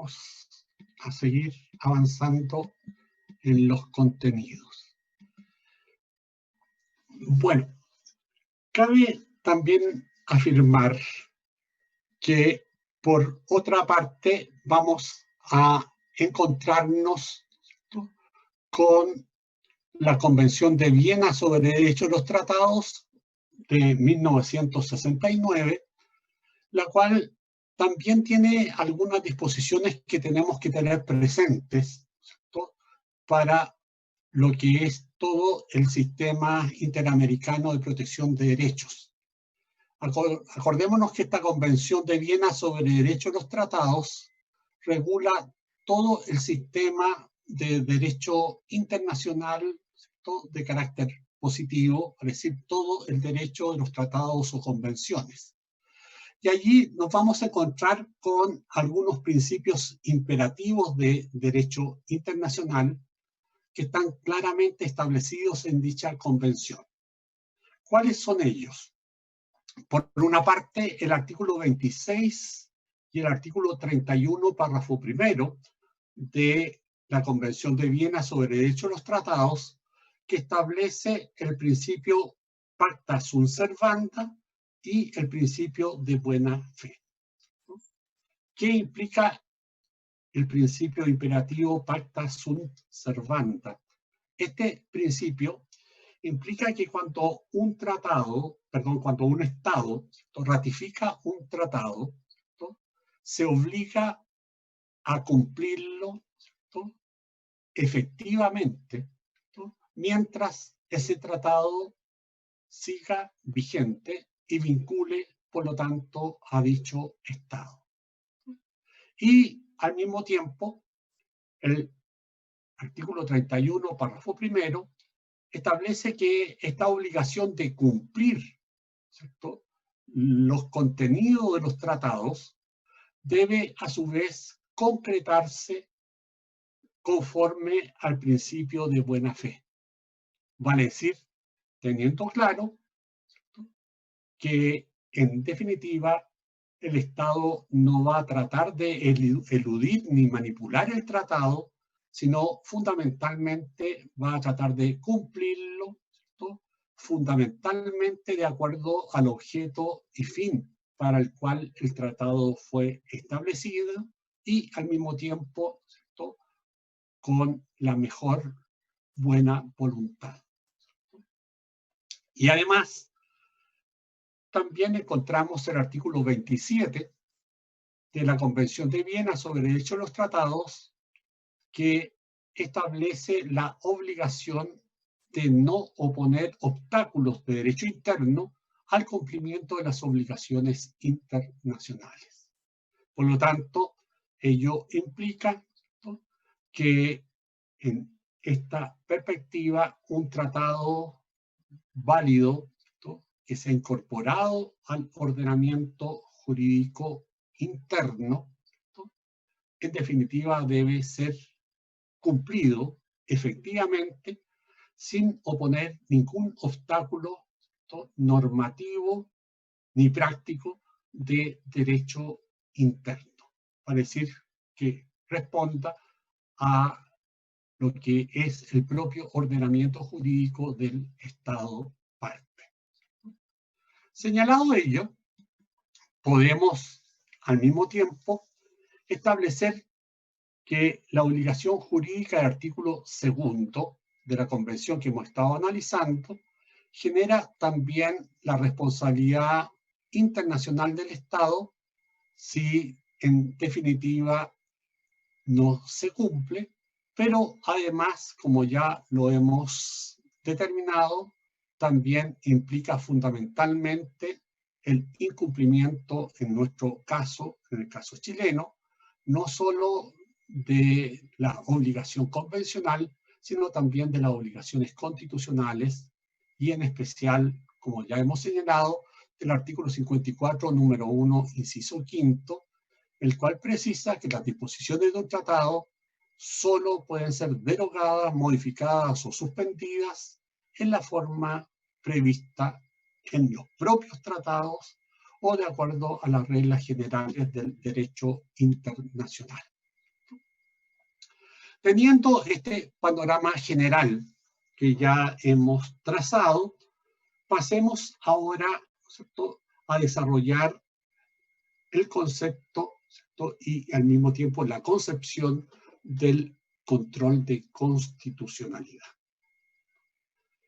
vamos a seguir avanzando en los contenidos. Bueno, cabe también afirmar que, por otra parte, vamos a encontrarnos con la Convención de Viena sobre Derecho de los Tratados de 1969, la cual también tiene algunas disposiciones que tenemos que tener presentes, ¿cierto?, para lo que es todo el sistema interamericano de protección de derechos. Acordémonos que esta Convención de Viena sobre Derecho de los Tratados regula todo el sistema de derecho internacional, ¿cierto?, de carácter positivo, es decir, todo el derecho de los tratados o convenciones. Y allí nos vamos a encontrar con algunos principios imperativos de derecho internacional que están claramente establecidos en dicha convención. ¿Cuáles son ellos? Por una parte, el artículo 26 y el artículo 31, párrafo primero, de la Convención de Viena sobre Derecho de los Tratados, que establece el principio pacta sunt servanda y el principio de buena fe. ¿Qué implica el principio imperativo pacta sunt servanda? Este principio implica que cuando un Estado ratifica un tratado, ¿cierto?, se obliga a cumplirlo, ¿cierto?, efectivamente, ¿cierto?, mientras ese tratado siga vigente y vincule, por lo tanto, a dicho Estado. Y al mismo tiempo, el artículo 31, párrafo primero, establece que esta obligación de cumplir, ¿cierto?, los contenidos de los tratados debe a su vez concretarse conforme al principio de buena fe. Vale decir, teniendo claro, ¿cierto?, que en definitiva el Estado no va a tratar de eludir ni manipular el tratado, sino fundamentalmente va a tratar de cumplirlo, ¿cierto?, fundamentalmente de acuerdo al objeto y fin para el cual el tratado fue establecido y al mismo tiempo, ¿cierto?, con la mejor buena voluntad. Y además, también encontramos el artículo 27 de la Convención de Viena sobre Derecho de los Tratados, que establece la obligación de no oponer obstáculos de derecho interno al cumplimiento de las obligaciones internacionales. Por lo tanto, ello implica, ¿cierto?, que en esta perspectiva un tratado válido, ¿cierto?, que se ha incorporado al ordenamiento jurídico interno, ¿cierto?, en definitiva debe ser cumplido efectivamente sin oponer ningún obstáculo, ¿cierto?, normativo ni práctico de derecho interno, para decir que responda a lo que es el propio ordenamiento jurídico del Estado parte. Señalado ello, podemos al mismo tiempo establecer que la obligación jurídica del artículo 2 de la Convención que hemos estado analizando genera también la responsabilidad internacional del Estado si en definitiva no se cumple, pero además, como ya lo hemos determinado, también implica fundamentalmente el incumplimiento, en nuestro caso, en el caso chileno, no solo de la obligación convencional, sino también de las obligaciones constitucionales y en especial, como ya hemos señalado, del artículo 54, número 1, inciso quinto, el cual precisa que las disposiciones de un tratado solo pueden ser derogadas, modificadas o suspendidas en la forma prevista en los propios tratados o de acuerdo a las reglas generales del derecho internacional. Teniendo este panorama general que ya hemos trazado, pasemos ahora, ¿cierto?, a desarrollar el concepto, ¿cierto?, y al mismo tiempo la concepción del control de constitucionalidad.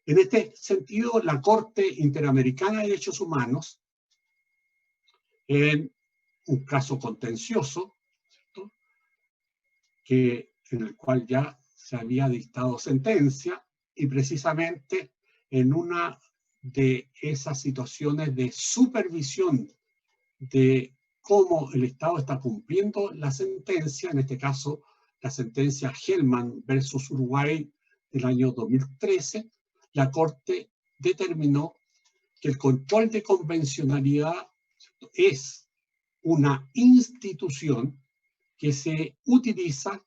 En este sentido, la Corte Interamericana de Derechos Humanos, en un caso contencioso, ¿cierto?, en el cual ya se había dictado sentencia, y precisamente en una de esas situaciones de supervisión de cómo el Estado está cumpliendo la sentencia, en este caso la sentencia Hellman versus Uruguay del año 2013, la Corte determinó que el control de convencionalidad es una institución que se utiliza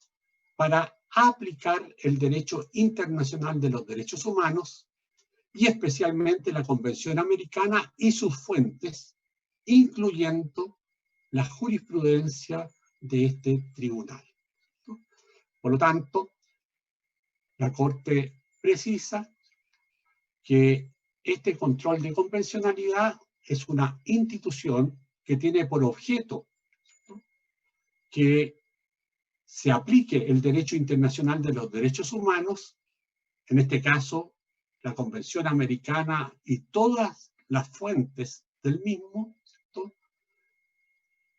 para aplicar el derecho internacional de los derechos humanos y especialmente la Convención Americana y sus fuentes, incluyendo la jurisprudencia de este tribunal. Por lo tanto, la Corte precisa que este control de convencionalidad es una institución que tiene por objeto, ¿no?, que se aplique el derecho internacional de los derechos humanos, en este caso, la Convención Americana y todas las fuentes del mismo, ¿cierto?,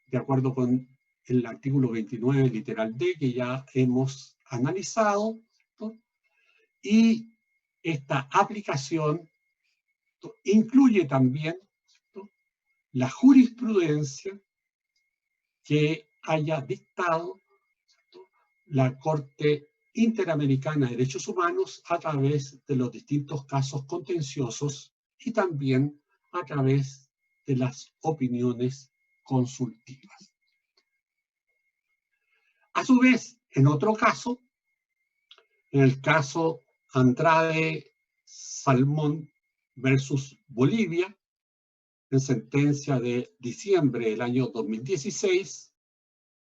de acuerdo con el artículo 29, literal D, que ya hemos analizado, ¿cierto?, y esta aplicación, ¿cierto?, incluye también, ¿cierto?, la jurisprudencia que haya dictado, ¿cierto?, la Corte Interamericana de Derechos Humanos a través de los distintos casos contenciosos y también a través de las opiniones consultivas. A su vez, en otro caso, en el caso Andrade Salmón versus Bolivia, en sentencia de diciembre del año 2016,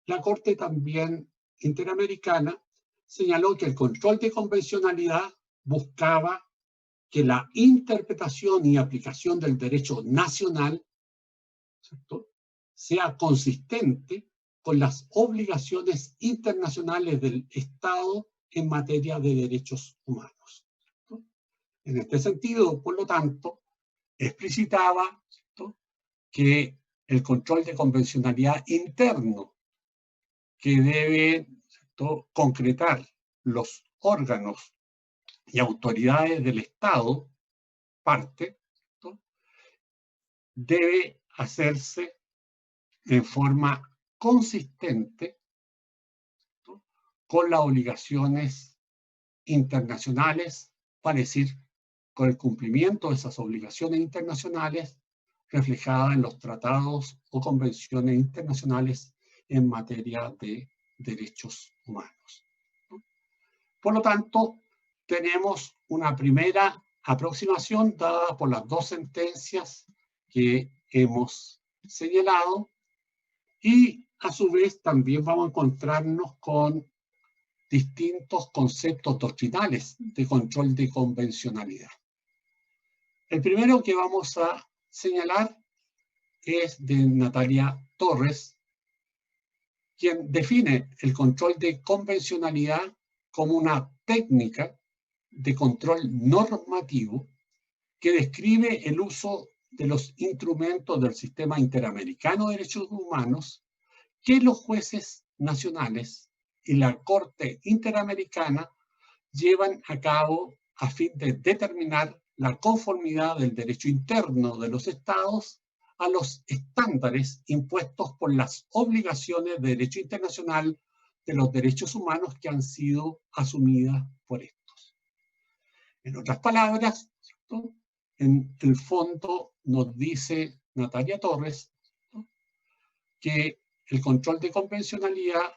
la Corte también Interamericana señaló que el control de convencionalidad buscaba que la interpretación y aplicación del derecho nacional, ¿cierto?, sea consistente con las obligaciones internacionales del Estado en materia de derechos humanos, ¿cierto? En este sentido, por lo tanto, explicitaba, ¿cierto?, que el control de convencionalidad interno que debe, ¿cierto?, concretar los órganos y autoridades del Estado, parte, ¿cierto?, debe hacerse en forma consistente, ¿cierto?, con las obligaciones internacionales, para decir, con el cumplimiento de esas obligaciones internacionales reflejadas en los tratados o convenciones internacionales en materia de derechos humanos. Por lo tanto, tenemos una primera aproximación dada por las dos sentencias que hemos señalado, y a su vez también vamos a encontrarnos con distintos conceptos doctrinales de control de convencionalidad. El primero que vamos a señalar es de Natalia Torres, quien define el control de convencionalidad como una técnica de control normativo que describe el uso de los instrumentos del sistema interamericano de derechos humanos que los jueces nacionales y la Corte Interamericana llevan a cabo a fin de determinar la conformidad del derecho interno de los estados a los estándares impuestos por las obligaciones de derecho internacional de los derechos humanos que han sido asumidas por estos. En otras palabras, ¿cierto?, en el fondo nos dice Natalia Torres, ¿cierto?, que el control de convencionalidad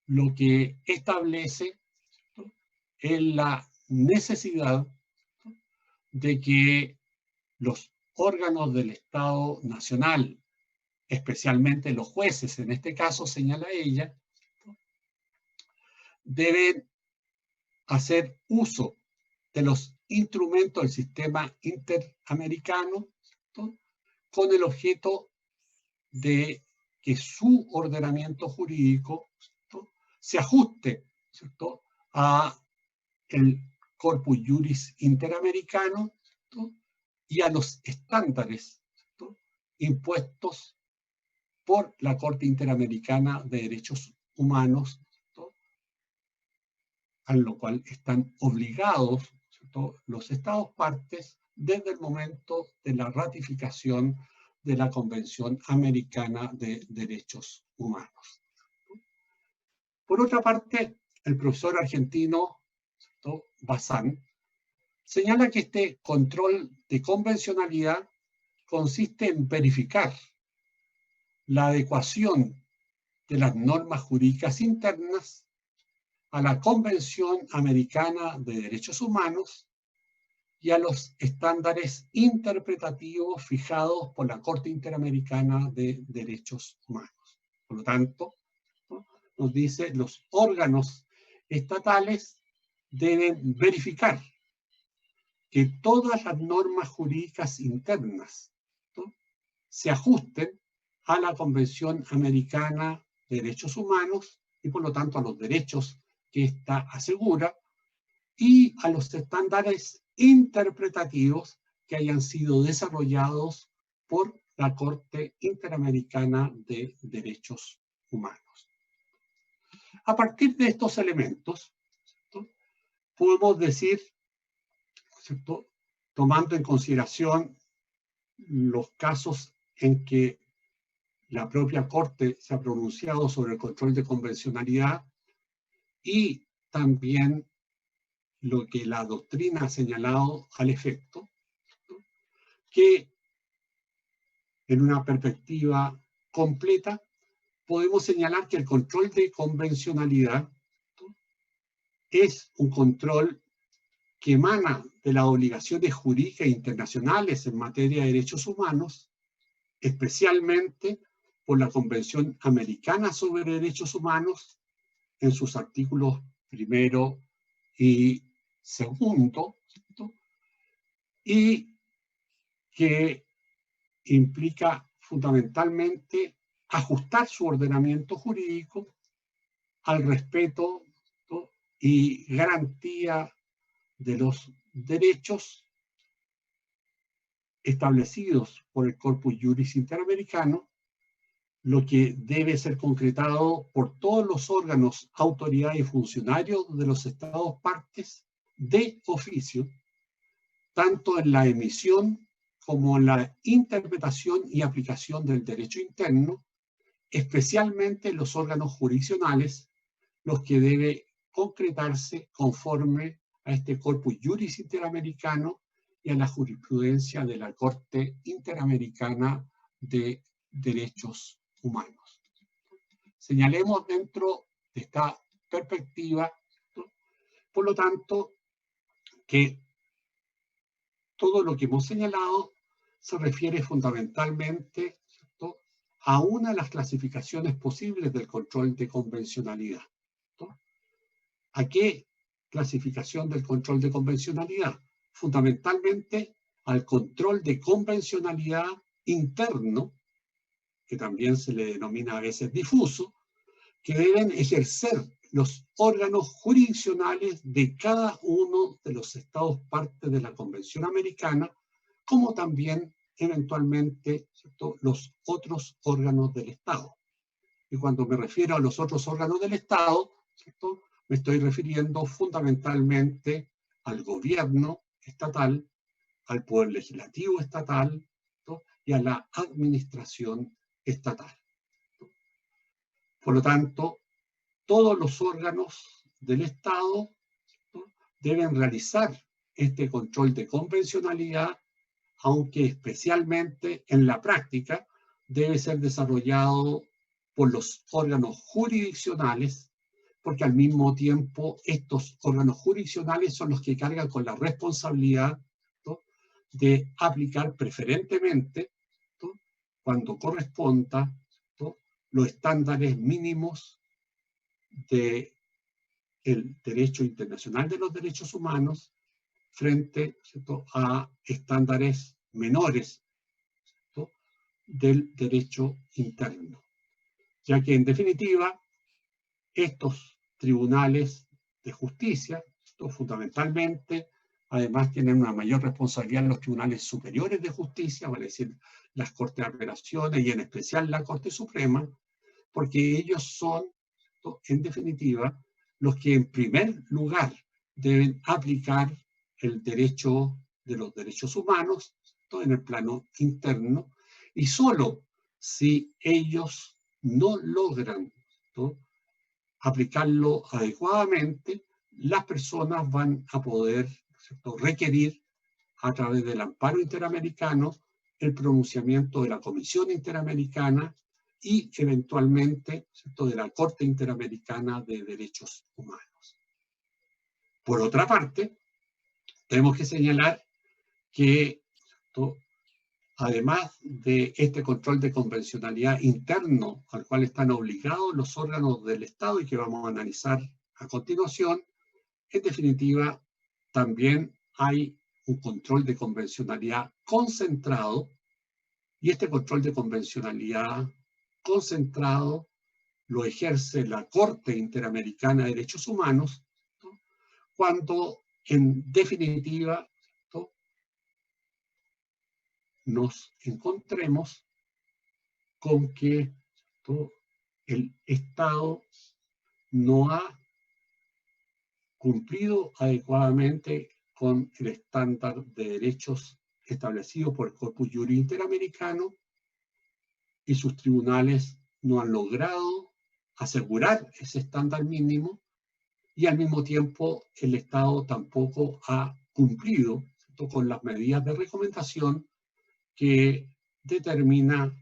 lo que establece, ¿cierto?, es la necesidad, ¿cierto?, de que los órganos del Estado nacional, especialmente los jueces, en este caso señala ella, ¿cierto?, deben hacer uso de los instrumentos del sistema interamericano, ¿cierto?, con el objeto de que su ordenamiento jurídico, ¿cierto?, se ajuste, ¿cierto?, a el corpus juris interamericano, ¿cierto?, y a los estándares, ¿cierto?, impuestos por la Corte Interamericana de Derechos Humanos, ¿cierto?, a lo cual están obligados, ¿cierto?, los Estados partes desde el momento de la ratificación de la Convención Americana de Derechos Humanos. Por otra parte, el profesor argentino, ¿cierto?, Bazán, señala que este control de convencionalidad consiste en verificar la adecuación de las normas jurídicas internas a la Convención Americana de Derechos Humanos y a los estándares interpretativos fijados por la Corte Interamericana de Derechos Humanos. Por lo tanto, ¿no?, nos dice, los órganos estatales deben verificar que todas las normas jurídicas internas, ¿no?, se ajusten a la Convención Americana de Derechos Humanos y por lo tanto a los derechos que ésta asegura y a los estándares interpretativos que hayan sido desarrollados por la Corte Interamericana de Derechos Humanos. A partir de estos elementos, ¿cierto?, podemos decir, ¿cierto?, tomando en consideración los casos en que la propia Corte se ha pronunciado sobre el control de convencionalidad y también lo que la doctrina ha señalado al efecto, ¿no?, que en una perspectiva completa podemos señalar que el control de convencionalidad, ¿no?, es un control que emana de las obligaciones jurídicas internacionales en materia de derechos humanos, especialmente por la Convención Americana sobre Derechos Humanos en sus artículos 1 y 2, ¿cierto?, y que implica fundamentalmente ajustar su ordenamiento jurídico al respeto, ¿no?, y garantía de los derechos establecidos por el Corpus Juris Interamericano, lo que debe ser concretado por todos los órganos, autoridades y funcionarios de los Estados partes de oficio, tanto en la emisión como en la interpretación y aplicación del derecho interno, especialmente los órganos jurisdiccionales, los que debe concretarse conforme a este Corpus Juris Interamericano y a la jurisprudencia de la Corte Interamericana de Derechos Humanos. Señalemos dentro de esta perspectiva, ¿no?, por lo tanto, que todo lo que hemos señalado se refiere fundamentalmente, ¿cierto?, a una de las clasificaciones posibles del control de convencionalidad, ¿no? ¿A qué clasificación del control de convencionalidad? Fundamentalmente al control de convencionalidad interno, que también se le denomina a veces difuso, que deben ejercer los órganos jurisdiccionales de cada uno de los Estados partes de la Convención Americana, como también eventualmente, ¿cierto?, los otros órganos del Estado. Y cuando me refiero a los otros órganos del Estado, ¿cierto?, me estoy refiriendo fundamentalmente al gobierno estatal, al poder legislativo estatal, ¿no?, y a la administración estatal. Por lo tanto, todos los órganos del Estado, ¿no?, deben realizar este control de convencionalidad, aunque especialmente en la práctica debe ser desarrollado por los órganos jurisdiccionales, porque al mismo tiempo estos órganos jurisdiccionales son los que cargan con la responsabilidad, ¿no?, de aplicar preferentemente, ¿no?, cuando corresponda, ¿no?, los estándares mínimos de el derecho internacional de los derechos humanos frente, ¿cierto?, a estándares menores, ¿cierto?, del derecho interno. Ya que en definitiva, estos tribunales de justicia, ¿cierto?, fundamentalmente, además tienen una mayor responsabilidad en los tribunales superiores de justicia, vale decir, las Cortes de Apelaciones y en especial la Corte Suprema, porque ellos son, en definitiva, los que en primer lugar deben aplicar el derecho de los derechos humanos, ¿no?, en el plano interno, y solo si ellos no logran, ¿no?, aplicarlo adecuadamente, las personas van a poder, ¿cierto?, requerir a través del amparo interamericano el pronunciamiento de la Comisión Interamericana y eventualmente, ¿cierto?, de la Corte Interamericana de Derechos Humanos. Por otra parte, tenemos que señalar que, ¿cierto?, además de este control de convencionalidad interno al cual están obligados los órganos del Estado y que vamos a analizar a continuación, en definitiva, también hay un control de convencionalidad concentrado, y este control de convencionalidad concentrado lo ejerce la Corte Interamericana de Derechos Humanos, ¿no?, cuando en definitiva, ¿no?, nos encontremos con que, ¿no?, el Estado no ha cumplido adecuadamente con el estándar de derechos establecido por el Corpus Juris Interamericano y sus tribunales no han logrado asegurar ese estándar mínimo, y al mismo tiempo el Estado tampoco ha cumplido, ¿cierto?, con las medidas de recomendación que determina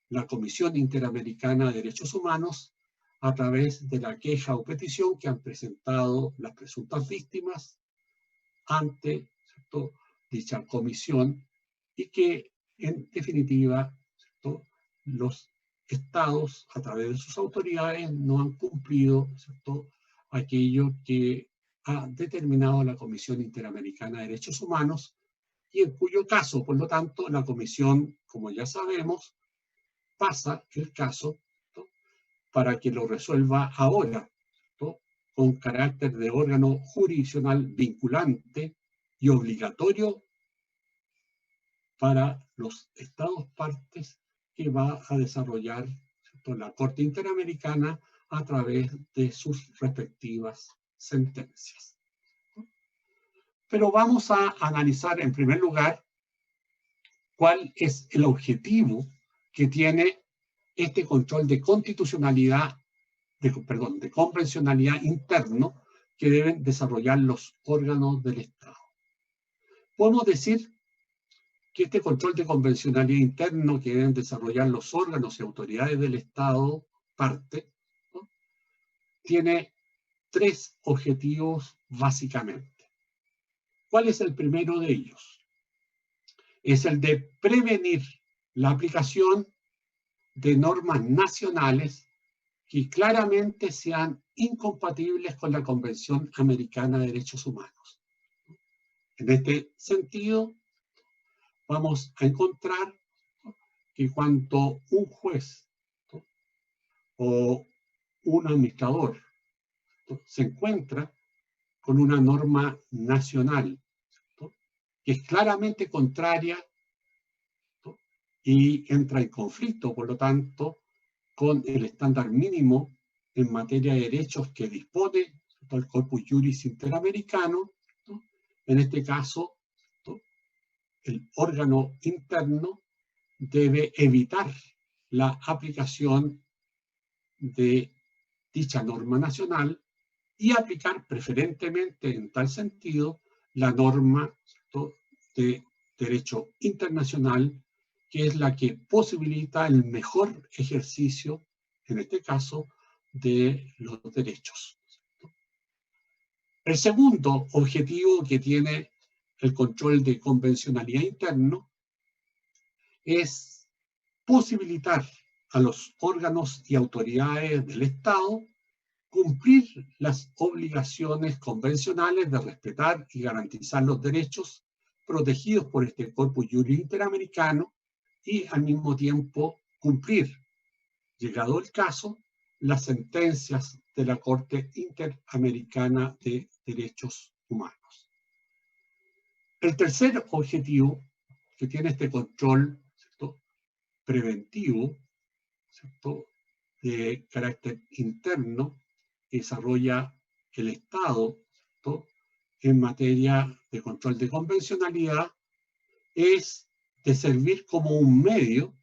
la Comisión Interamericana de Derechos Humanos a través de la queja o petición que han presentado las presuntas víctimas ante, ¿cierto?, dicha comisión, y que en definitiva, ¿cierto?, los estados a través de sus autoridades no han cumplido, ¿cierto?, aquello que ha determinado la Comisión Interamericana de Derechos Humanos, y en cuyo caso, por lo tanto, la comisión, como ya sabemos, pasa el caso, ¿no?, para que lo resuelva ahora, ¿no?, con carácter de órgano jurisdiccional vinculante y obligatorio para los estados partes que va a desarrollar, ¿cierto?, la Corte Interamericana a través de sus respectivas sentencias. Pero vamos a analizar en primer lugar cuál es el objetivo que tiene este control de constitucionalidad, de convencionalidad interno que deben desarrollar los órganos del Estado. Podemos decir que este control de convencionalidad interno que deben desarrollar los órganos y autoridades del Estado parte, ¿no?, tiene tres objetivos básicamente. ¿Cuál es el primero de ellos? Es el de prevenir la aplicación de normas nacionales que claramente sean incompatibles con la Convención Americana de Derechos Humanos. En este sentido, vamos a encontrar que cuando un juez, ¿no?, o un administrador, ¿no?, se encuentra con una norma nacional, ¿no?, que es claramente contraria, ¿no?, y entra en conflicto, por lo tanto, con el estándar mínimo en materia de derechos que dispone, ¿no?, el Corpus Juris Interamericano, ¿no?, en este caso, ¿no?, el órgano interno debe evitar la aplicación de dicha norma nacional y aplicar preferentemente en tal sentido la norma, ¿cierto?, de derecho internacional, que es la que posibilita el mejor ejercicio, en este caso, de los derechos. El segundo objetivo que tiene el control de convencionalidad interno es posibilitar a los órganos y autoridades del Estado cumplir las obligaciones convencionales de respetar y garantizar los derechos protegidos por este Corpus Juris Interamericano y al mismo tiempo cumplir, llegado el caso, las sentencias de la Corte Interamericana de Derechos Humanos. El tercer objetivo que tiene este control, ¿cierto?, preventivo, ¿cierto?, de carácter interno que desarrolla el Estado, ¿cierto?, en materia de control de convencionalidad, es de servir como un medio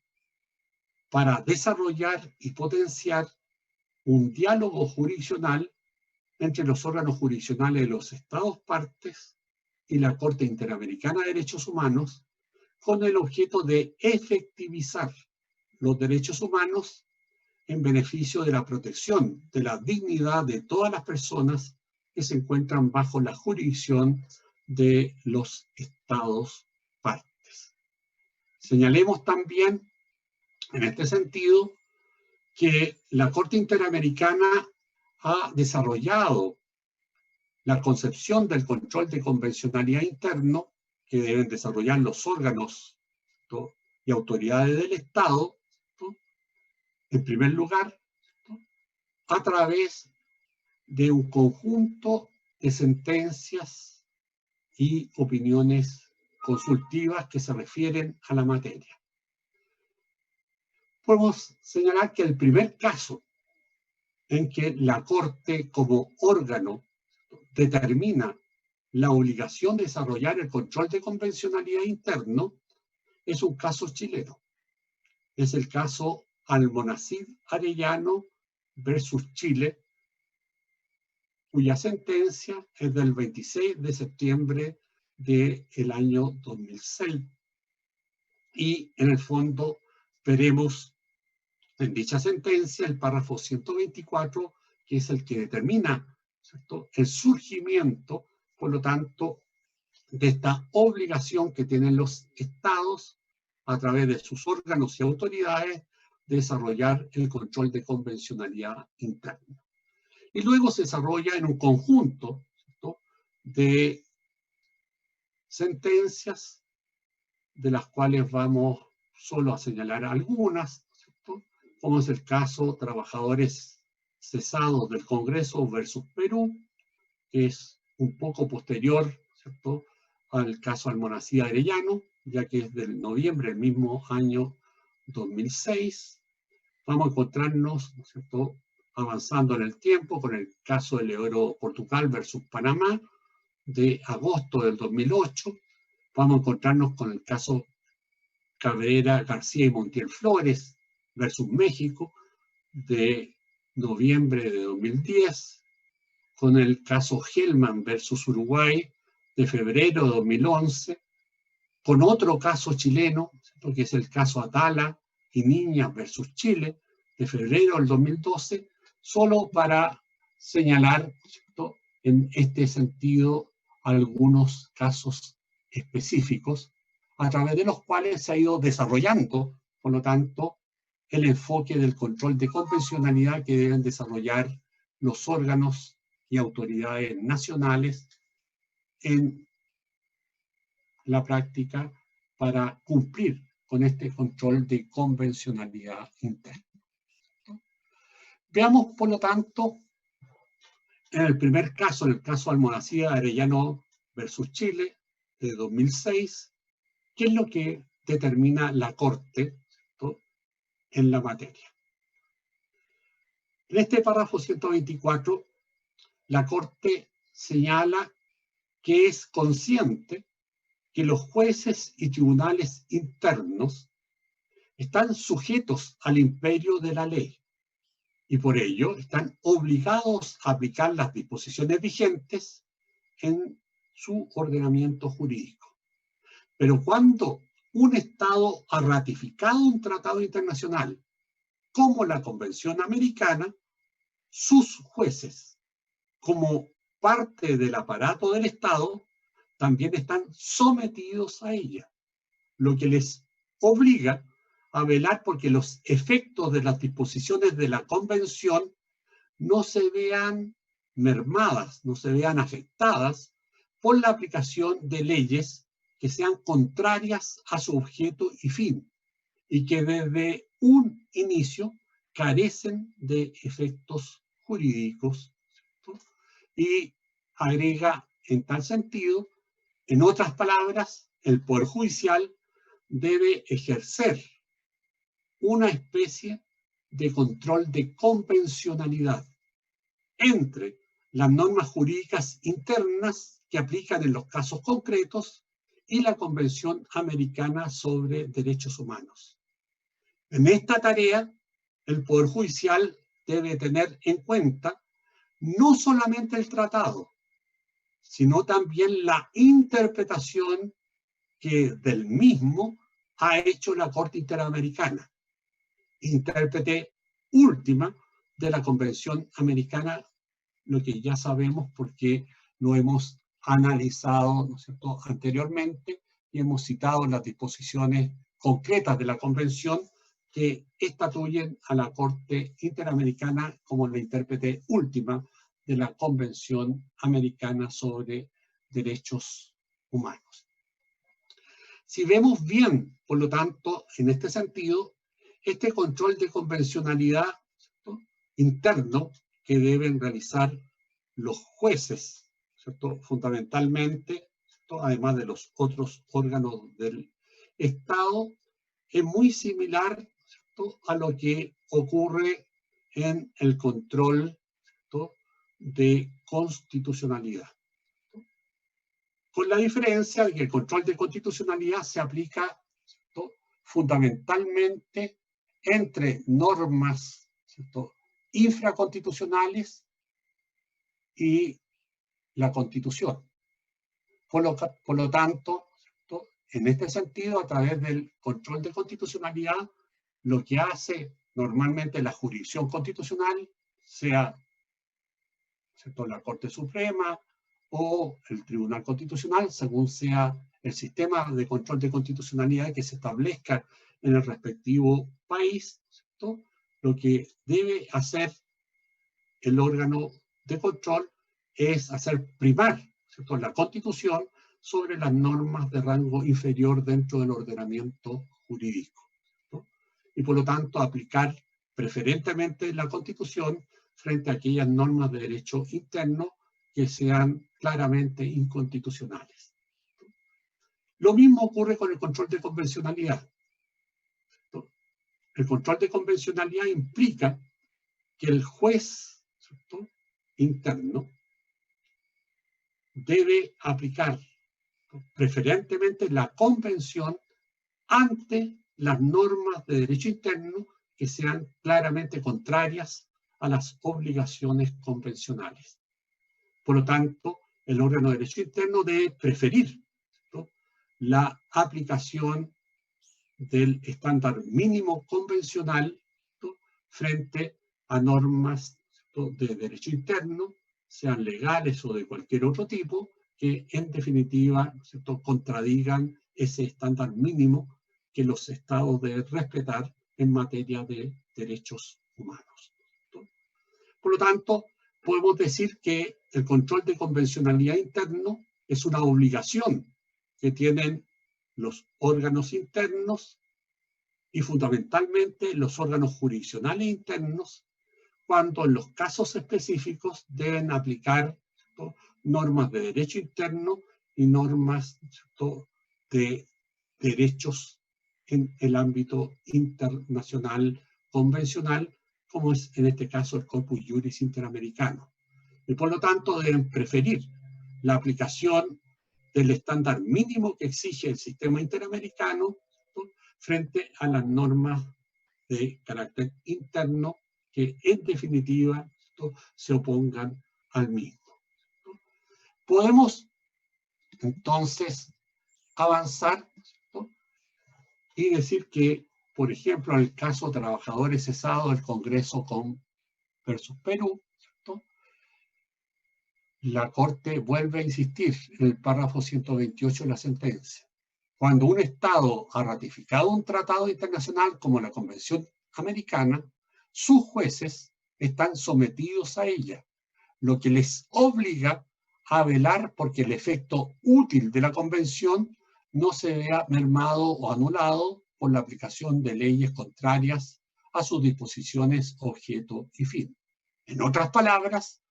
para desarrollar y potenciar un diálogo jurisdiccional entre los órganos jurisdiccionales de los Estados partes y la Corte Interamericana de Derechos Humanos, con el objeto de efectivizar los derechos humanos en beneficio de la protección de la dignidad de todas las personas que se encuentran bajo la jurisdicción de los Estados partes. Señalemos también, en este sentido, que la Corte Interamericana ha desarrollado la concepción del control de convencionalidad interno que deben desarrollar los órganos, ¿no?, y autoridades del Estado, ¿no?, en primer lugar, ¿no?, a través de un conjunto de sentencias y opiniones consultivas que se refieren a la materia. Podemos señalar que el primer caso en que la Corte como órgano determina la obligación de desarrollar el control de convencionalidad interno es un caso chileno. Es el caso Almonacid Arellano versus Chile, cuya sentencia es del 26 de septiembre del año 2006. Y en el fondo veremos en dicha sentencia el párrafo 124, que es el que determina, ¿cierto?, el surgimiento, por lo tanto, de esta obligación que tienen los estados a través de sus órganos y autoridades de desarrollar el control de convencionalidad interna. Y luego se desarrolla en un conjunto, ¿cierto?, de sentencias, de las cuales vamos solo a señalar algunas, ¿cierto?, como es el caso Trabajadores Cesados del Congreso versus Perú, que es un poco posterior, ¿cierto?, al caso Almonacid Arellano, ya que es del noviembre del mismo año 2006. Vamos a encontrarnos, ¿no es cierto?, avanzando en el tiempo con el caso de Leoro Portugal versus Panamá de agosto del 2008. Vamos a encontrarnos con el caso Cabrera, García y Montiel Flores versus México de noviembre de 2010, con el caso Hellman versus Uruguay de febrero de 2011, con otro caso chileno, ¿cierto?, que es el caso Atala y Niñas versus Chile de febrero del 2012, solo para señalar, ¿cierto?, en este sentido algunos casos específicos a través de los cuales se ha ido desarrollando, por lo tanto, el enfoque del control de convencionalidad que deben desarrollar los órganos y autoridades nacionales en la práctica para cumplir con este control de convencionalidad interna. Veamos, por lo tanto, en el primer caso, en el caso Almonacid Arellano versus Chile de 2006, ¿qué es lo que determina la Corte, ¿cierto?, en la materia? En este párrafo 124, la Corte señala que es consciente que los jueces y tribunales internos están sujetos al imperio de la ley y por ello están obligados a aplicar las disposiciones vigentes en su ordenamiento jurídico. Pero cuando un Estado ha ratificado un tratado internacional como la Convención Americana, sus jueces, como parte del aparato del Estado, también están sometidos a ella, lo que les obliga a velar porque los efectos de las disposiciones de la Convención no se vean mermadas, no se vean afectadas por la aplicación de leyes que sean contrarias a su objeto y fin, y que desde un inicio carecen de efectos jurídicos, ¿cierto? Y agrega en tal sentido, en otras palabras, el Poder Judicial debe ejercer una especie de control de convencionalidad entre las normas jurídicas internas que aplican en los casos concretos y la Convención Americana sobre Derechos Humanos. En esta tarea, el Poder Judicial debe tener en cuenta no solamente el tratado, sino también la interpretación que del mismo ha hecho la Corte Interamericana, intérprete última de la Convención Americana, lo que ya sabemos porque lo hemos analizado, ¿no es cierto?, anteriormente, y hemos citado las disposiciones concretas de la Convención que estatuyen a la Corte Interamericana como la intérprete última de la Convención Americana sobre Derechos Humanos. Si vemos bien, por lo tanto, en este sentido, este control de convencionalidad, ¿cierto?, interno que deben realizar los jueces, ¿cierto?, fundamentalmente, ¿cierto?, además de los otros órganos del Estado, es muy similar, ¿cierto?, a lo que ocurre en el control, ¿cierto?, de constitucionalidad. Con la diferencia de que el control de constitucionalidad se aplica, ¿cierto?, fundamentalmente entre normas, ¿cierto?, infraconstitucionales y la Constitución. Por lo tanto, ¿cierto?, en este sentido, a través del control de constitucionalidad, lo que hace normalmente la jurisdicción constitucional, sea, ¿cierto?, la Corte Suprema o el Tribunal Constitucional, según sea el sistema de control de constitucionalidad que se establezca en el respectivo país, ¿cierto?, lo que debe hacer el órgano de control es hacer primar, ¿cierto?, la Constitución sobre las normas de rango inferior dentro del ordenamiento jurídico, ¿no? Y por lo tanto aplicar preferentemente la Constitución frente a aquellas normas de derecho interno que sean claramente inconstitucionales. Lo mismo ocurre con el control de convencionalidad, ¿cierto? El control de convencionalidad implica que el juez, ¿cierto?, interno debe aplicar preferentemente la convención ante las normas de derecho interno que sean claramente contrarias a las obligaciones convencionales. Por lo tanto, el órgano de derecho interno debe preferir, ¿no?, la aplicación del estándar mínimo convencional, ¿no?, frente a normas, ¿no?, de derecho interno, sean legales o de cualquier otro tipo, que en definitiva, ¿cierto?, contradigan ese estándar mínimo que los estados deben respetar en materia de derechos humanos, ¿no? Por lo tanto, podemos decir que el control de convencionalidad interno es una obligación que tienen los órganos internos y fundamentalmente los órganos jurisdiccionales internos cuando en los casos específicos deben aplicar, ¿cierto?, normas de derecho interno y normas, ¿cierto?, de derechos en el ámbito internacional convencional, como es en este caso el Corpus Juris Interamericano. Y por lo tanto deben preferir la aplicación del estándar mínimo que exige el sistema interamericano, ¿no?, frente a las normas de carácter interno que en definitiva, ¿no?, se opongan al mismo, ¿no? Podemos entonces avanzar, ¿no?, y decir que, por ejemplo, en el caso de trabajadores cesados del Congreso versus Perú, ¿cierto?, la Corte vuelve a insistir en el párrafo 128 de la sentencia. Cuando un Estado ha ratificado un tratado internacional como la Convención Americana, sus jueces están sometidos a ella, lo que les obliga a velar porque el efecto útil de la Convención no se vea mermado o anulado por la aplicación de leyes contrarias a sus disposiciones, objeto y fin. En otras palabras,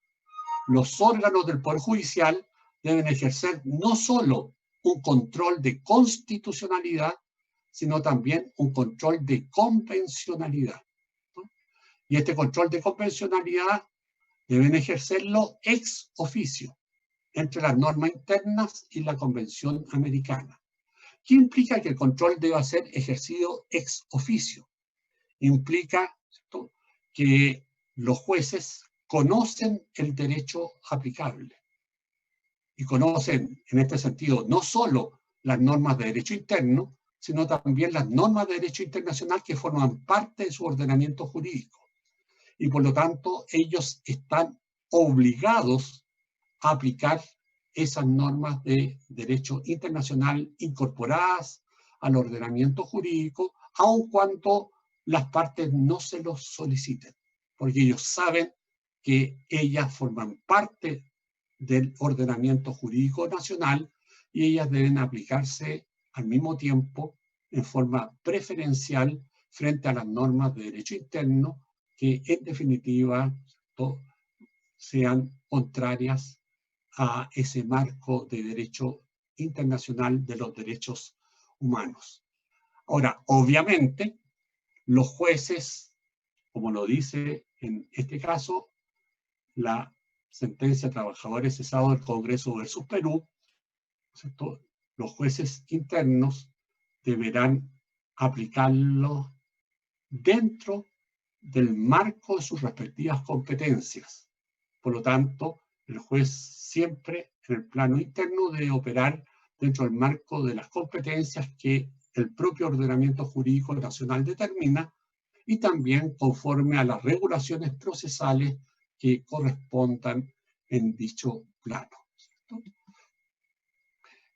los órganos del Poder Judicial deben ejercer no solo un control de constitucionalidad, sino también un control de convencionalidad, ¿no? Y este control de convencionalidad deben ejercerlo ex oficio, entre las normas internas y la Convención Americana. ¿Qué implica que el control deba ser ejercido ex oficio? Implica, ¿cierto?, que los jueces conocen el derecho aplicable y conocen, en este sentido, no solo las normas de derecho interno, sino también las normas de derecho internacional que forman parte de su ordenamiento jurídico. Y por lo tanto, ellos están obligados a aplicar esas normas de derecho internacional incorporadas al ordenamiento jurídico, aun cuando las partes no se los soliciten, porque ellos saben que ellas forman parte del ordenamiento jurídico nacional y ellas deben aplicarse al mismo tiempo en forma preferencial frente a las normas de derecho interno que en definitiva sean contrarias a ese marco de derecho internacional de los derechos humanos. Ahora, obviamente, los jueces, como lo dice en este caso, la sentencia Trabajadores Cesados del Congreso versus Perú, ¿cierto?, los jueces internos deberán aplicarlo dentro del marco de sus respectivas competencias. Por lo tanto, el juez siempre en el plano interno debe operar dentro del marco de las competencias que el propio ordenamiento jurídico nacional determina y también conforme a las regulaciones procesales que correspondan en dicho plano, ¿cierto?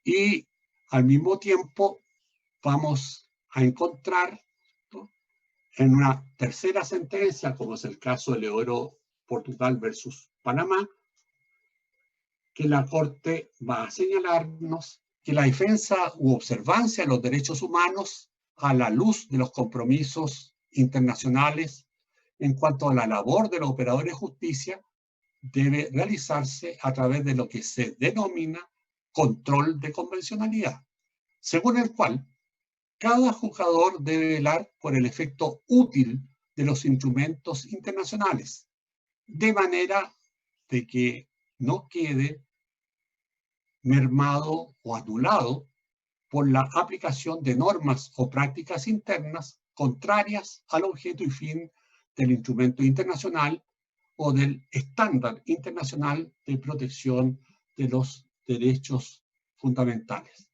Y al mismo tiempo vamos a encontrar, ¿cierto?, en una tercera sentencia, como es el caso de Leodoro Portugal versus Panamá, que la Corte va a señalarnos que la defensa u observancia de los derechos humanos a la luz de los compromisos internacionales en cuanto a la labor de los operadores de justicia debe realizarse a través de lo que se denomina control de convencionalidad, según el cual cada juzgador debe velar por el efecto útil de los instrumentos internacionales, de manera de que no quede mermado o anulado por la aplicación de normas o prácticas internas contrarias al objeto y fin del instrumento internacional o del estándar internacional de protección de los derechos fundamentales.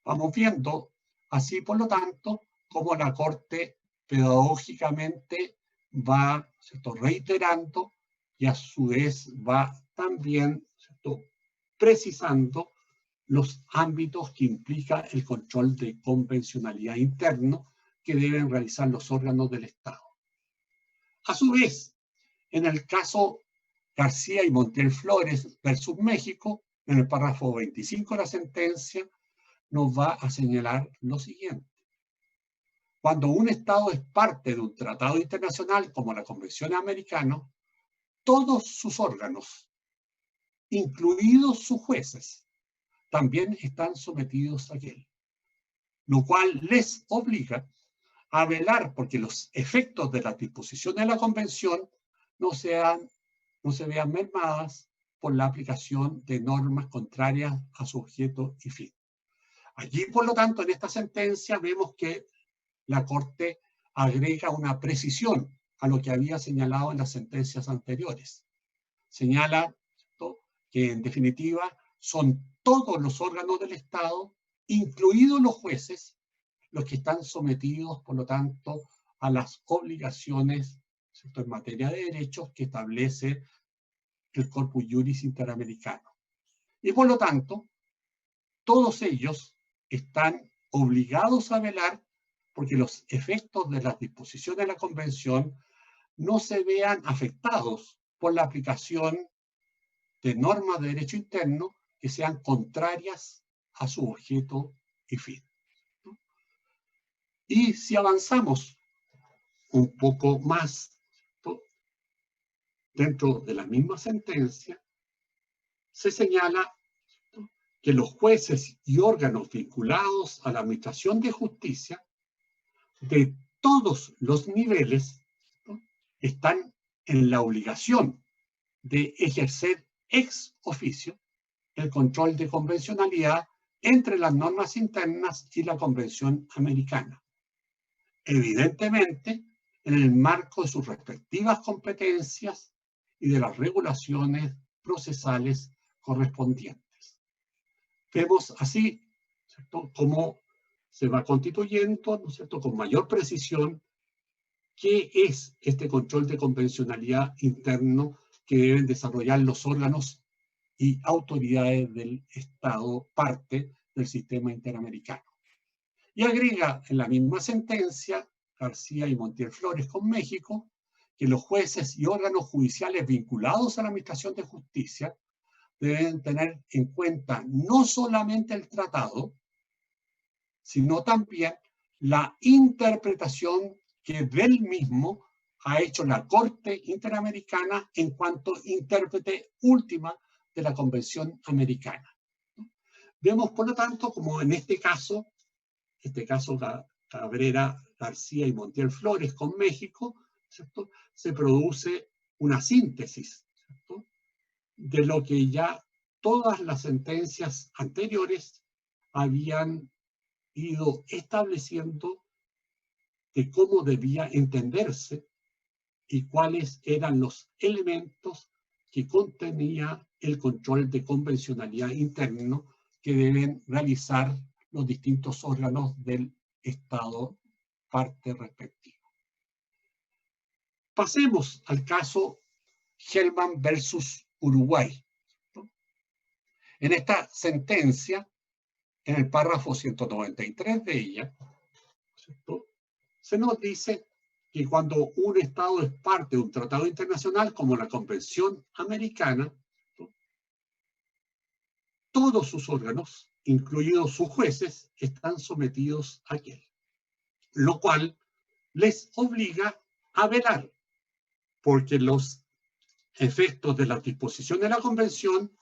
Vamos viendo así, por lo tanto, cómo la Corte pedagógicamente va, ¿cierto?, reiterando y a su vez va también, ¿cierto?, precisando los ámbitos que implica el control de convencionalidad interno que deben realizar los órganos del Estado. A su vez, en el caso García y Montiel Flores versus México, en el párrafo 25 de la sentencia, nos va a señalar lo siguiente. Cuando un Estado es parte de un tratado internacional como la Convención Americana, todos sus órganos, incluidos sus jueces, también están sometidos a aquel, lo cual les obliga a velar porque los efectos de las disposiciones de la Convención no se vean mermadas por la aplicación de normas contrarias a su objeto y fin. Allí, por lo tanto, en esta sentencia vemos que la Corte agrega una precisión a lo que había señalado en las sentencias anteriores. Señala, ¿cierto?, que en definitiva son todos los órganos del Estado, incluidos los jueces, los que están sometidos, por lo tanto, a las obligaciones, ¿cierto?, en materia de derechos que establece el Corpus Juris Interamericano. Y por lo tanto, todos ellos están obligados a velar porque los efectos de las disposiciones de la Convención no se vean afectados por la aplicación de normas de derecho interno que sean contrarias a su objeto y fin. Y si avanzamos un poco más dentro de la misma sentencia, se señala que los jueces y órganos vinculados a la administración de justicia de todos los niveles están en la obligación de ejercer ex oficio el control de convencionalidad entre las normas internas y la Convención Americana. Evidentemente, en el marco de sus respectivas competencias y de las regulaciones procesales correspondientes. Vemos así, ¿cierto?, cómo se va constituyendo, ¿no es cierto?, con mayor precisión qué es este control de convencionalidad interno que deben desarrollar los órganos y autoridades del Estado parte del sistema interamericano. Y agrega en la misma sentencia, García y Montiel Flores con México, que los jueces y órganos judiciales vinculados a la administración de justicia deben tener en cuenta no solamente el tratado, sino también la interpretación que del mismo ha hecho la Corte Interamericana en cuanto intérprete última de la Convención Americana. Vemos, por lo tanto, como en este caso Cabrera, García y Montiel Flores con México, ¿cierto?, se produce una síntesis, ¿cierto?, de lo que ya todas las sentencias anteriores habían ido estableciendo de cómo debía entenderse y cuáles eran los elementos que contenía el control de convencionalidad interno que deben realizar los distintos órganos del Estado parte respectiva. Pasemos al caso Hellman versus Uruguay. En esta sentencia, en el párrafo 193 de ella, ¿cierto?, se nos dice que cuando un Estado es parte de un tratado internacional como la Convención Americana, ¿no?, todos sus órganos, incluidos sus jueces, están sometidos a aquel, lo cual les obliga a velar porque los efectos de las disposiciones de la Convención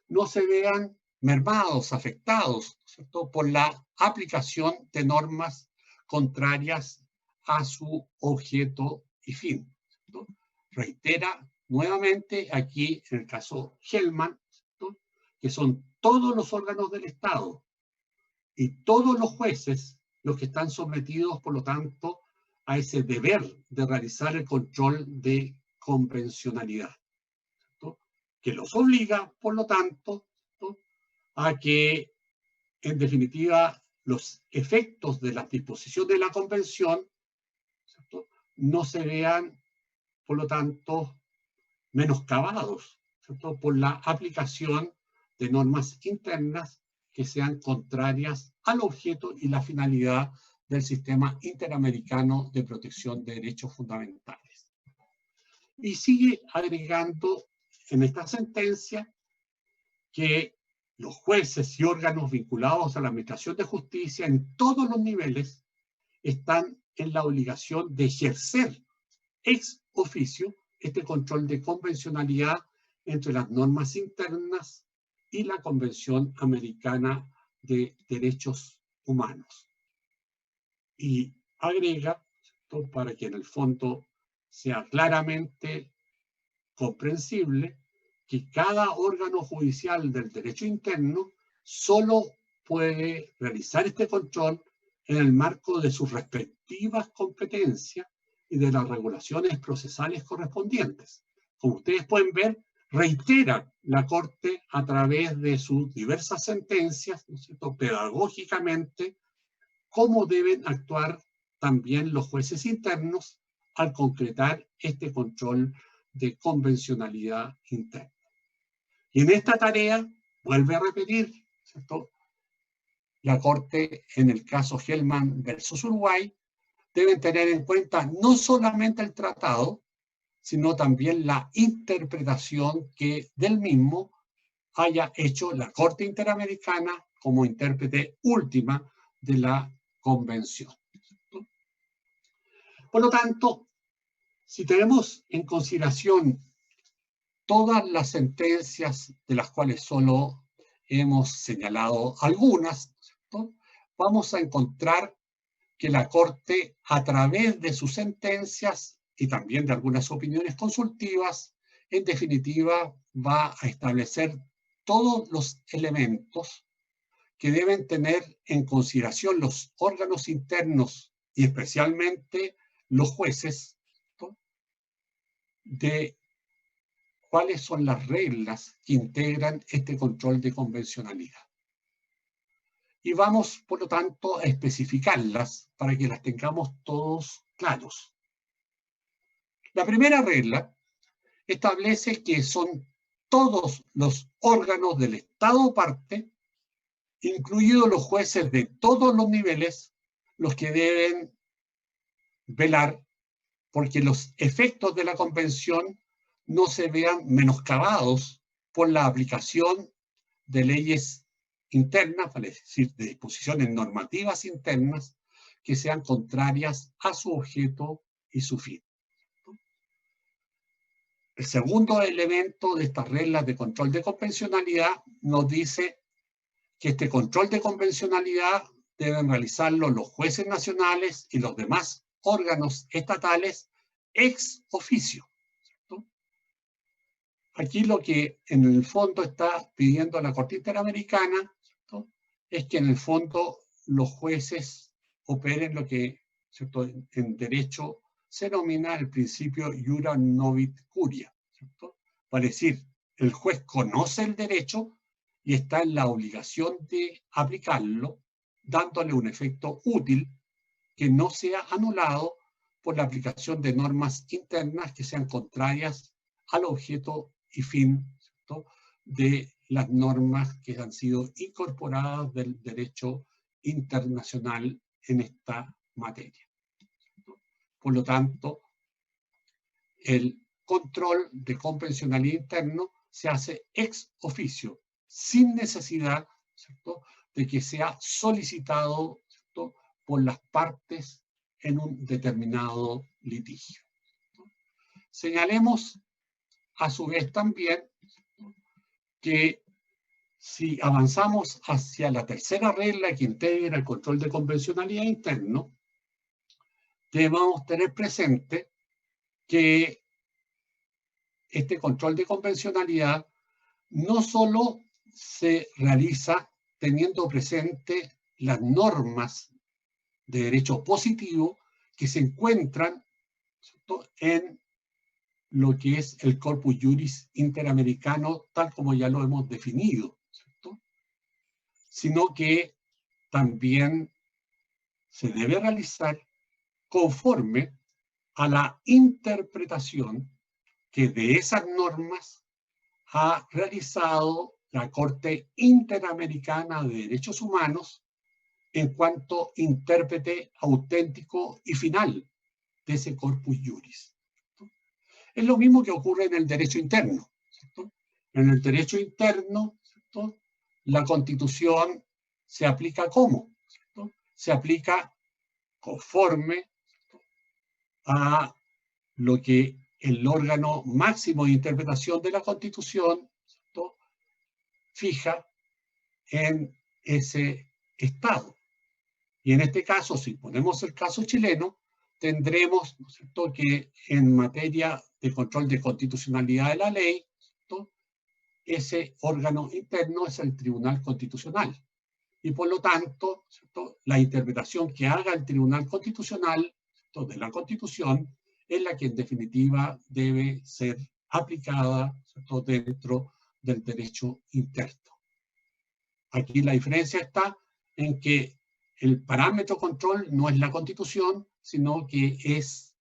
no se vean mermados, afectados, ¿cierto?, por la aplicación de normas contrarias a su objeto y fin, ¿no? Reitera nuevamente aquí en el caso Hellman, ¿no?, que son todos los órganos del Estado y todos los jueces los que están sometidos, por lo tanto, a ese deber de realizar el control de convencionalidad, ¿no?, que los obliga, por lo tanto, ¿no?, a que, en definitiva, los efectos de las disposiciones de la Convención, ¿cierto?, no se vean, por lo tanto, menoscabados, ¿cierto?, por la aplicación de normas internas que sean contrarias al objeto y la finalidad del sistema interamericano de protección de derechos fundamentales. Y sigue agregando en esta sentencia que los jueces y órganos vinculados a la administración de justicia en todos los niveles están en la obligación de ejercer ex oficio este control de convencionalidad entre las normas internas y la Convención Americana de Derechos Humanos. Y agrega, ¿cierto?, para que en el fondo sea claramente comprensible, que cada órgano judicial del derecho interno solo puede realizar este control en el marco de sus respectivas competencias y de las regulaciones procesales correspondientes. Como ustedes pueden ver, reitera la Corte a través de sus diversas sentencias, ¿no es cierto?, pedagógicamente, cómo deben actuar también los jueces internos al concretar este control de convencionalidad interna. Y en esta tarea, vuelve a repetir, ¿cierto?, la Corte, en el caso Hellman versus Uruguay, deben tener en cuenta no solamente el tratado, sino también la interpretación que del mismo haya hecho la Corte Interamericana como intérprete última de la Convención. Por lo tanto, si tenemos en consideración todas las sentencias, de las cuales solo hemos señalado algunas, ¿cierto?, vamos a encontrar que la Corte, a través de sus sentencias y también de algunas opiniones consultivas, en definitiva va a establecer todos los elementos que deben tener en consideración los órganos internos y especialmente los jueces, ¿no?, de cuáles son las reglas que integran este control de convencionalidad. Y vamos, por lo tanto, a especificarlas para que las tengamos todos claros. La primera regla establece que son todos los órganos del Estado parte, incluidos los jueces de todos los niveles, los que deben velar porque los efectos de la Convención no se vean menoscabados por la aplicación de leyes internas, es decir, de disposiciones normativas internas que sean contrarias a su objeto y su fin. El segundo elemento de estas reglas de control de convencionalidad nos dice que este control de convencionalidad deben realizarlo los jueces nacionales y los demás órganos estatales ex oficio. ¿Cierto? Aquí lo que en el fondo está pidiendo la Corte Interamericana, ¿cierto?, es que en el fondo los jueces operen lo que, ¿cierto?, en derecho se denomina el principio iura novit curia, ¿cierto? Vale decir, el juez conoce el derecho y está en la obligación de aplicarlo, dándole un efecto útil que no sea anulado por la aplicación de normas internas que sean contrarias al objeto y fin, ¿cierto?, de las normas que han sido incorporadas del derecho internacional en esta materia. Por lo tanto, el control de convencionalidad interno se hace ex oficio, sin necesidad, ¿cierto?, de que sea solicitado, ¿cierto?, por las partes en un determinado litigio. Señalemos a su vez también que si avanzamos hacia la tercera regla que integra el control de convencionalidad interno, debemos tener presente que este control de convencionalidad no solo se realiza teniendo presente las normas de derecho positivo que se encuentran, ¿cierto?, en lo que es el corpus juris interamericano, tal como ya lo hemos definido, ¿cierto?, sino que también se debe realizar conforme a la interpretación que de esas normas ha realizado la Corte Interamericana de Derechos Humanos en cuanto intérprete auténtico y final de ese corpus juris. Es lo mismo que ocurre en el derecho interno, ¿cierto? En el derecho interno, ¿cierto?, la Constitución se aplica ¿cómo? ¿Cierto? Se aplica conforme, ¿cierto?, a lo que el órgano máximo de interpretación de la Constitución, ¿cierto?, fija en ese Estado. Y en este caso, si ponemos el caso chileno, tendremos, ¿no es cierto?, que en materia de control de constitucionalidad de la ley, ¿cierto?, ese órgano interno es el Tribunal Constitucional. Y por lo tanto, ¿cierto?, la interpretación que haga el Tribunal Constitucional, ¿cierto?, de la Constitución es la que en definitiva debe ser aplicada, ¿cierto?, dentro del derecho interno. Aquí la diferencia está en que el parámetro control no es la Constitución, sino que es,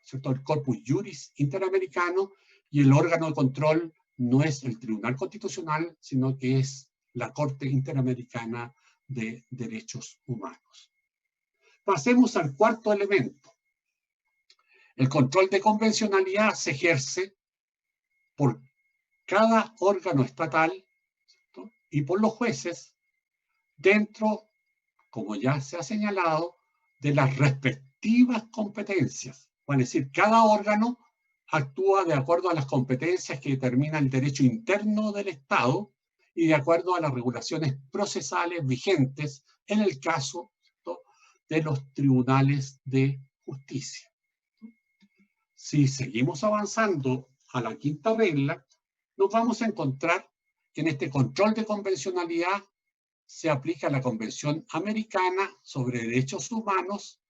¿cierto?, el corpus juris interamericano, y el órgano de control no es el Tribunal Constitucional, sino que es la Corte Interamericana de Derechos Humanos. Pasemos al cuarto elemento. El control de convencionalidad se ejerce por cada órgano estatal, ¿cierto?, y por los jueces dentro, como ya se ha señalado, de las respectivas competencias. Es decir, cada órgano actúa de acuerdo a las competencias que determina el derecho interno del Estado y de acuerdo a las regulaciones procesales vigentes en el caso, ¿cierto?, de los tribunales de justicia. Si seguimos avanzando a la quinta regla, nos vamos a encontrar que en este control de convencionalidad se aplica la Convención Americana sobre Derechos Humanos,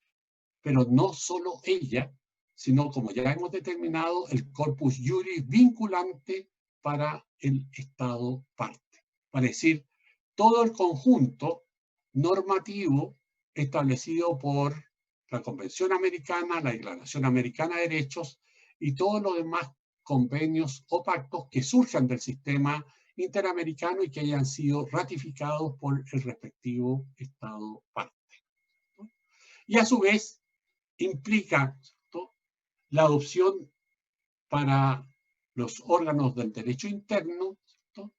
pero no solo ella, sino, como ya hemos determinado, el corpus juris vinculante para el Estado parte. Es decir, todo el conjunto normativo establecido por la Convención Americana, la Declaración Americana de Derechos y todos los demás convenios o pactos que surjan del sistema interamericano y que hayan sido ratificados por el respectivo Estado parte. Y a su vez implica, ¿cierto?, la adopción para los órganos del derecho interno, ¿cierto?,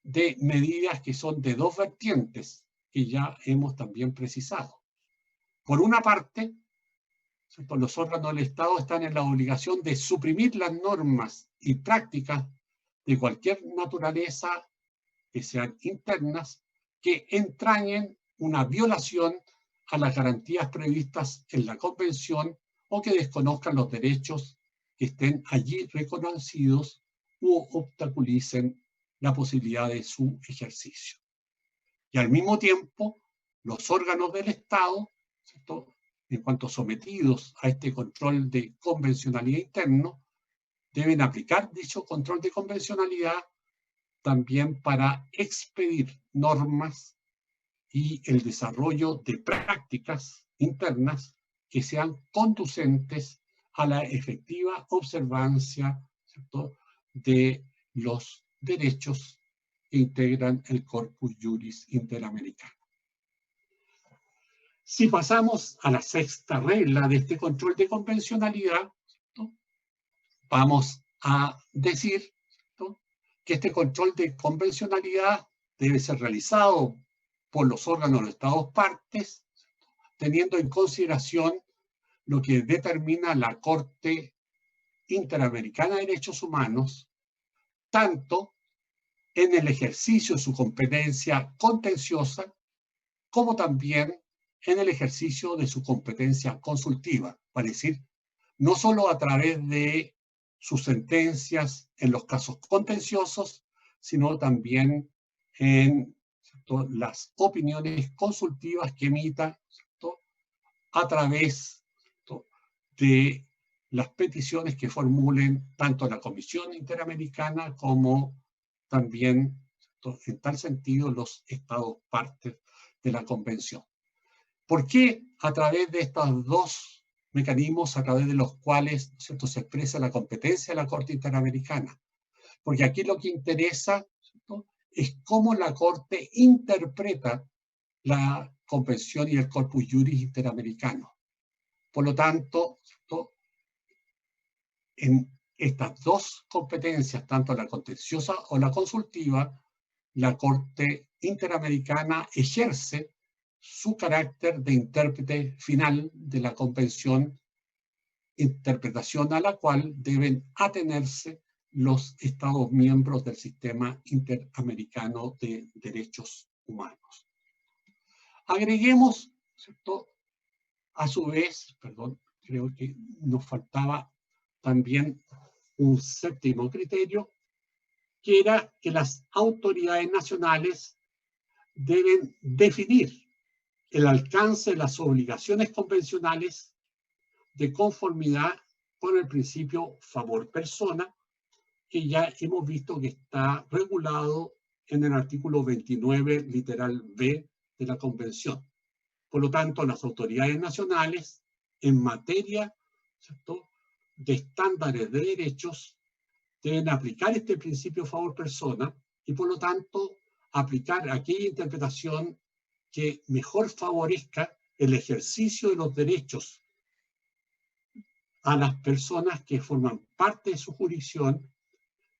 de medidas que son de dos vertientes que ya hemos también precisado. Por una parte, ¿cierto?, los órganos del Estado están en la obligación de suprimir las normas y prácticas de cualquier naturaleza que sean internas, que entrañen una violación a las garantías previstas en la Convención o que desconozcan los derechos que estén allí reconocidos u obstaculicen la posibilidad de su ejercicio. Y al mismo tiempo, los órganos del Estado, ¿cierto?, en cuanto sometidos a este control de convencionalidad interno, deben aplicar dicho control de convencionalidad también para expedir normas y el desarrollo de prácticas internas que sean conducentes a la efectiva observancia, ¿cierto?, de los derechos que integran el corpus juris interamericano. Si pasamos a la sexta regla de este control de convencionalidad, ¿cierto?, vamos a decir, ¿cierto?, que este control de convencionalidad debe ser realizado por los órganos de los Estados partes, teniendo en consideración lo que determina la Corte Interamericana de Derechos Humanos, tanto en el ejercicio de su competencia contenciosa, como también en el ejercicio de su competencia consultiva, es decir, no solo a través de sus sentencias en los casos contenciosos, sino también en, ¿cierto?, las opiniones consultivas que emita, ¿cierto?, a través, ¿cierto?, de las peticiones que formulen tanto la Comisión Interamericana como también, ¿cierto?, en tal sentido, los Estados partes de la Convención. ¿Por qué a través de estos dos mecanismos a través de los cuales, ¿cierto?, se expresa la competencia de la Corte Interamericana? Porque aquí lo que interesa, ¿cierto?, es cómo la Corte interpreta la Convención y el Corpus Juris Interamericano. Por lo tanto, ¿cierto?, en estas dos competencias, tanto la contenciosa o la consultiva, la Corte Interamericana ejerce su carácter de intérprete final de la Convención, interpretación a la cual deben atenerse los Estados miembros del Sistema Interamericano de Derechos Humanos. Agreguemos, ¿cierto?, a su vez, perdón, creo que nos faltaba también un séptimo criterio, que era que las autoridades nacionales deben definir el alcance de las obligaciones convencionales de conformidad con el principio favor persona, que ya hemos visto que está regulado en el artículo 29, literal B de la Convención. Por lo tanto, las autoridades nacionales, en materia, ¿cierto?, de estándares de derechos, deben aplicar este principio favor persona y, por lo tanto, aplicar aquella interpretación que mejor favorezca el ejercicio de los derechos a las personas que forman parte de su jurisdicción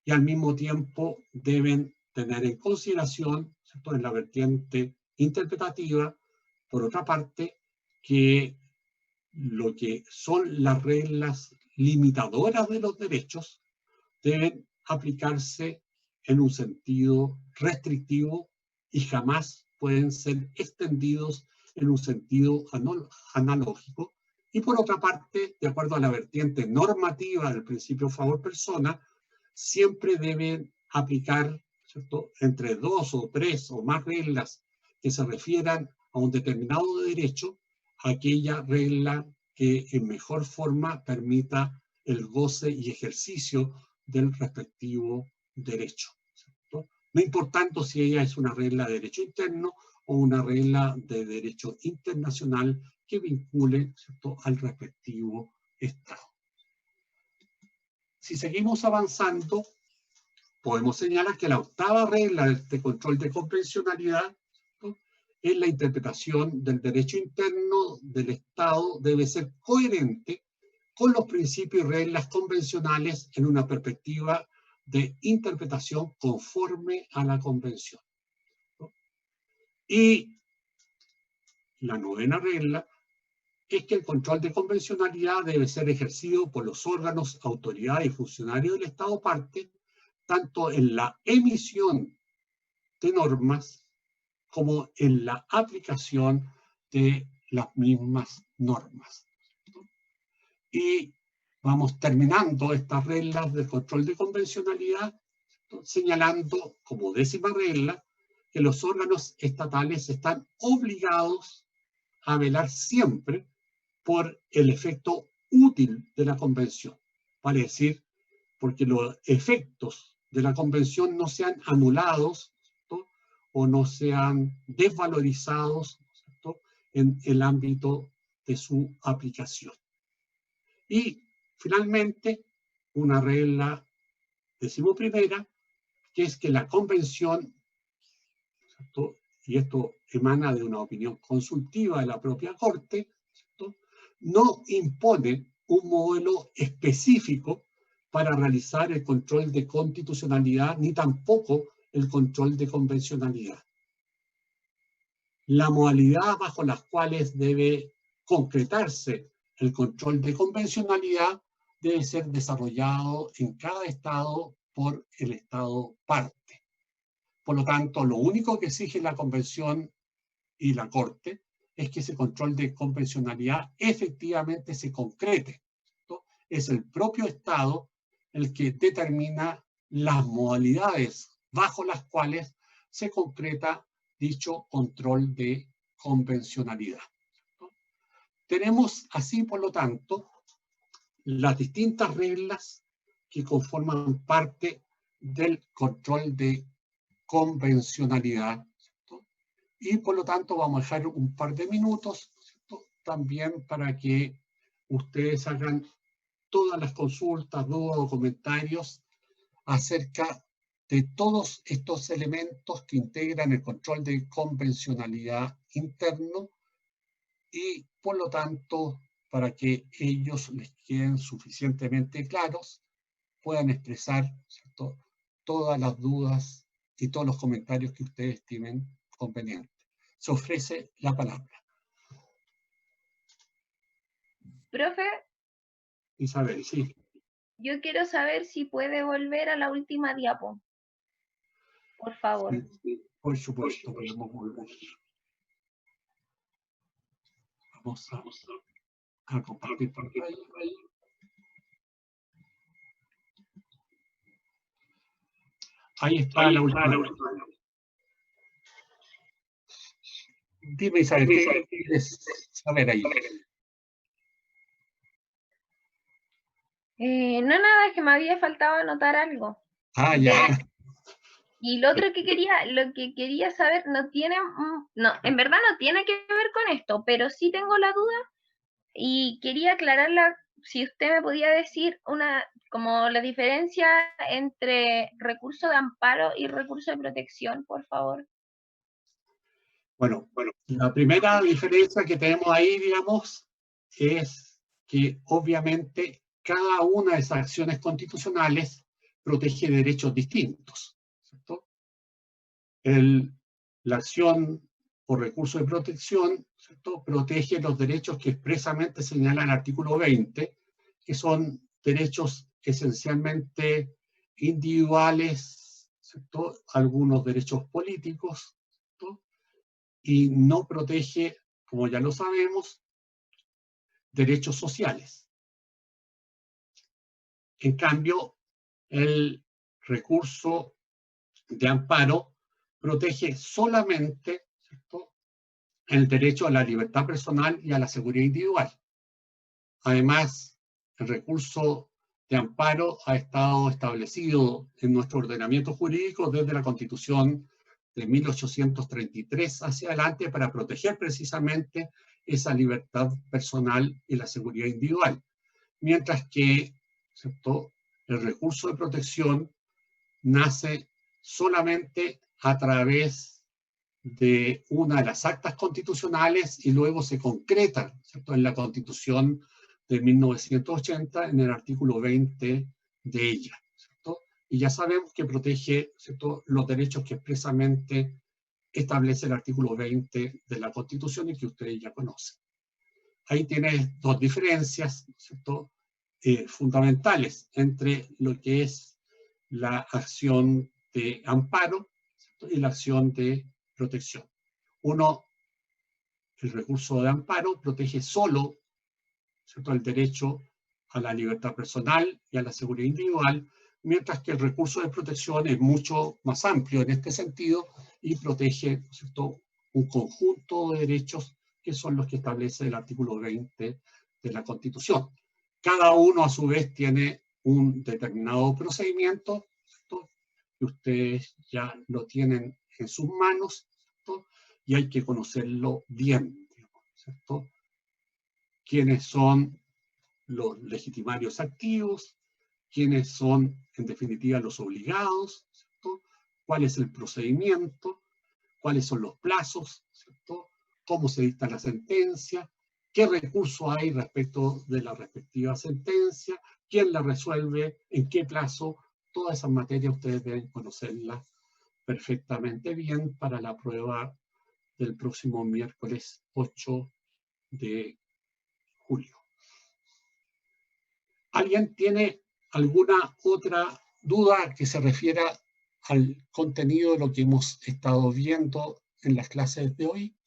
y al mismo tiempo deben tener en consideración, ¿cierto?, en la vertiente interpretativa, por otra parte, que lo que son las reglas limitadoras de los derechos deben aplicarse en un sentido restrictivo y jamás pueden ser extendidos en un sentido analógico. Y por otra parte, de acuerdo a la vertiente normativa del principio favor persona, siempre deben aplicar, ¿cierto?, entre 2 o 3 o más reglas que se refieran a un determinado derecho, aquella regla que en mejor forma permita el goce y ejercicio del respectivo derecho, ¿cierto? No importando si ella es una regla de derecho interno o una regla de derecho internacional que vincule, ¿cierto?, al respectivo Estado. Si seguimos avanzando, podemos señalar que la octava regla de control de convencionalidad, ¿no?, es la interpretación del derecho interno del Estado debe ser coherente con los principios y reglas convencionales en una perspectiva de interpretación conforme a la convención, ¿no? Y la novena regla es que el control de convencionalidad debe ser ejercido por los órganos, autoridades y funcionarios del Estado parte, tanto en la emisión de normas como en la aplicación de las mismas normas. Y vamos terminando estas reglas de control de convencionalidad, señalando como décima regla que los órganos estatales están obligados a velar siempre por el efecto útil de la convención. Vale decir, porque los efectos de la convención no sean anulados, ¿cierto?, o no sean desvalorizados, ¿cierto?, en el ámbito de su aplicación. Y finalmente, una regla decimoprimera, que es que la convención, ¿cierto?, y esto emana de una opinión consultiva de la propia Corte, ¿cierto?, no impone un modelo específico para realizar el control de constitucionalidad, ni tampoco el control de convencionalidad. La modalidad bajo las cuales debe concretarse el control de convencionalidad debe ser desarrollado en cada Estado por el Estado parte. Por lo tanto, lo único que exige la Convención y la Corte es que ese control de convencionalidad efectivamente se concrete, ¿no? Es el propio Estado el que determina las modalidades bajo las cuales se concreta dicho control de convencionalidad, ¿no? Tenemos así, por lo tanto, las distintas reglas que conforman parte del control de convencionalidad, ¿cierto? Y por lo tanto vamos a dejar un par de minutos, ¿cierto?, también para que ustedes hagan todas las consultas, dudas o comentarios acerca de todos estos elementos que integran el control de convencionalidad interno y por lo tanto para que ellos les queden suficientemente claros, puedan expresar, ¿cierto?, todas las dudas y todos los comentarios que ustedes estimen convenientes. Se ofrece la palabra. Profe, Isabel, sí. yo quiero saber si puede volver a la última diapo. Por favor. Sí, por supuesto, podemos volver. Vamos a compartir pantalla. Ahí está la última. Dime, Isabel, ¿qué quieres saber ahí? No, nada, es que me había faltado anotar algo. Ah, ya. Y lo otro que quería saber, no, en verdad no tiene que ver con esto, pero sí tengo la duda y quería aclararla, si usted me podía decir como la diferencia entre recurso de amparo y recurso de protección, por favor. Bueno, la primera diferencia que tenemos ahí, digamos, es que obviamente cada una de esas acciones constitucionales protege derechos distintos, ¿cierto? La acción por recurso de protección, ¿cierto?, protege los derechos que expresamente señala el artículo 20, que son derechos esencialmente individuales, ¿cierto?, algunos derechos políticos, ¿cierto?, y no protege, como ya lo sabemos, derechos sociales. En cambio, el recurso de amparo protege solamente, ¿cierto?, el derecho a la libertad personal y a la seguridad individual. Además, el recurso de amparo ha estado establecido en nuestro ordenamiento jurídico desde la Constitución de 1833 hacia adelante para proteger precisamente esa libertad personal y la seguridad individual. Mientras que, ¿cierto?, el recurso de protección nace solamente a través de una de las actas constitucionales y luego se concreta, ¿cierto?, en la Constitución de 1980, en el artículo 20 de ella, ¿cierto? Y ya sabemos que protege, ¿cierto?, los derechos que expresamente establece el artículo 20 de la Constitución y que ustedes ya conocen. Ahí tiene dos diferencias, ¿cierto?, fundamentales entre lo que es la acción de amparo, ¿cierto?, y la acción de protección. Uno, el recurso de amparo protege solo, ¿cierto?, el derecho a la libertad personal y a la seguridad individual, mientras que el recurso de protección es mucho más amplio en este sentido y protege, ¿cierto?, un conjunto de derechos que son los que establece el artículo 20 de la Constitución. Cada uno, a su vez, tiene un determinado procedimiento, ¿cierto?, que ustedes ya lo tienen en sus manos, ¿cierto?, y hay que conocerlo bien, ¿cierto? ¿Quiénes son los legitimarios activos? ¿Quiénes son, en definitiva, los obligados? ¿Cierto? ¿Cuál es el procedimiento? ¿Cuáles son los plazos? ¿Cierto? ¿Cómo se dicta la sentencia? ¿Qué recurso hay respecto de la respectiva sentencia? ¿Quién la resuelve? ¿En qué plazo? Todas esas materias ustedes deben conocerlas perfectamente bien para la prueba del próximo miércoles 8 de julio. ¿Alguien tiene alguna otra duda que se refiera al contenido de lo que hemos estado viendo en las clases de hoy?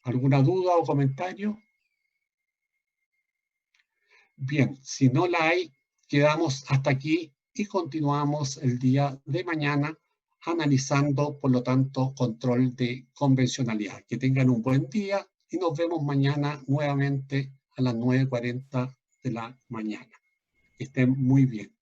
¿Alguna duda o comentario? Bien, si no la hay, quedamos hasta aquí y continuamos el día de mañana analizando, por lo tanto, control de convencionalidad. Que tengan un buen día y nos vemos mañana nuevamente a las 9:40 de la mañana. Que estén muy bien.